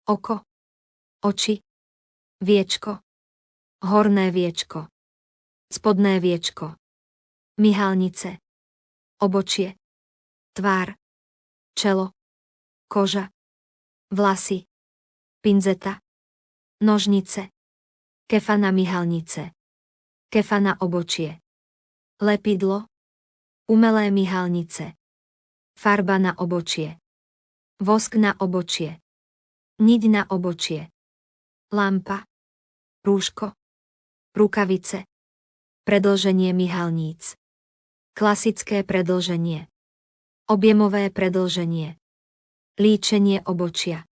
oko, oči, viečko, horné viečko, spodné viečko, myhalnice, obočie, tvár, čelo, koža, vlasy, pinzeta, nožnice, kefa na myhalnice, kefa na obočie, lepidlo, umelé myhalnice, farba na obočie, vosk na obočie, niť na obočie, lampa, rúško, rukavice, predĺženie myhalníc, klasické predĺženie, objemové predĺženie, líčenie obočia,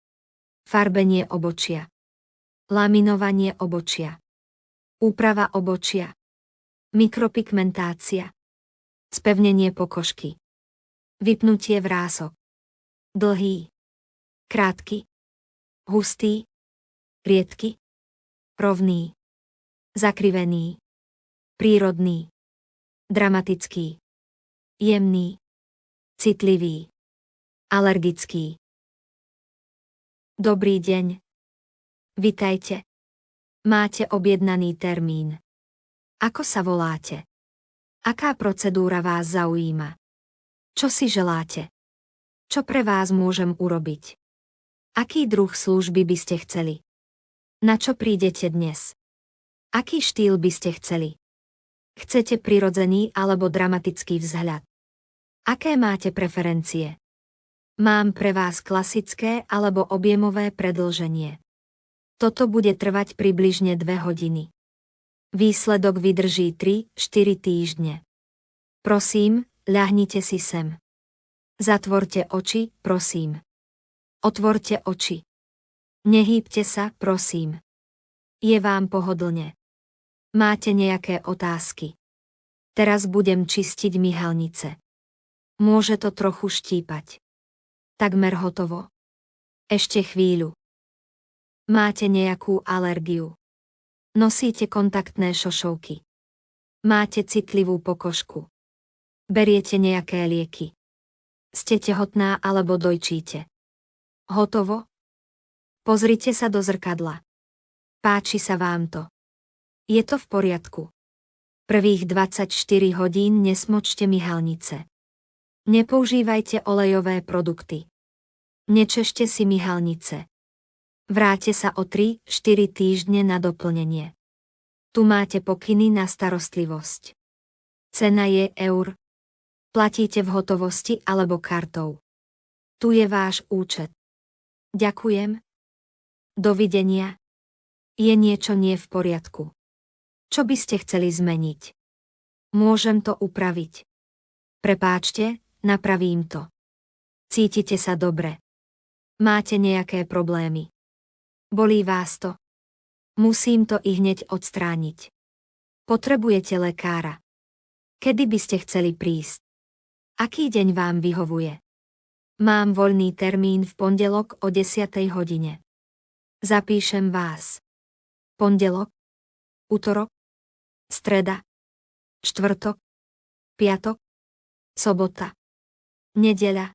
farbenie obočia, laminovanie obočia, úprava obočia, mikropigmentácia, spevnenie pokožky, vypnutie vrások, dlhý, krátky, hustý, riedky, rovný, zakrivený, prírodný, dramatický, jemný, citlivý, alergický. Dobrý deň. Vitajte. Máte objednaný termín. Ako sa voláte? Aká procedúra vás zaujíma? Čo si želáte? Čo pre vás môžem urobiť? Aký druh služby by ste chceli? Na čo prídete dnes? Aký štýl by ste chceli? Chcete prirodzený alebo dramatický vzhľad? Aké máte preferencie? Mám pre vás klasické alebo objemové predĺženie. Toto bude trvať približne 2 hodiny. Výsledok vydrží 3-4 týždne. Prosím, ľahnite si sem. Zatvorte oči, prosím. Otvorte oči. Nehýbte sa, prosím. Je vám pohodlne? Máte nejaké otázky? Teraz budem čistiť myhalnice. Môže to trochu štípať. Takmer hotovo. Ešte chvíľu. Máte nejakú alergiu? Nosíte kontaktné šošovky? Máte citlivú pokožku? Beriete nejaké lieky? Ste tehotná alebo dojčíte? Hotovo? Pozrite sa do zrkadla. Páči sa vám to? Je to v poriadku. Prvých 24 hodín nesmočte myhalnice. Nepoužívajte olejové produkty. Nečešte si myhalnice. Vráte sa o 3-4 týždne na doplnenie. Tu máte pokyny na starostlivosť. Cena je eur. Platíte v hotovosti alebo kartou. Tu je váš účet. Ďakujem. Dovidenia. Je niečo nie v poriadku. Čo by ste chceli zmeniť? Môžem to upraviť. Prepáčte, napravím to. Cítite sa dobre? Máte nejaké problémy? Bolí vás to? Musím to ihneď odstrániť. Potrebujete lekára. Kedy by ste chceli prísť? Aký deň vám vyhovuje? Mám voľný termín v pondelok o 10. hodine. Zapíšem vás. Pondelok, utorok, streda, štvrtok, piatok, sobota, nedeľa.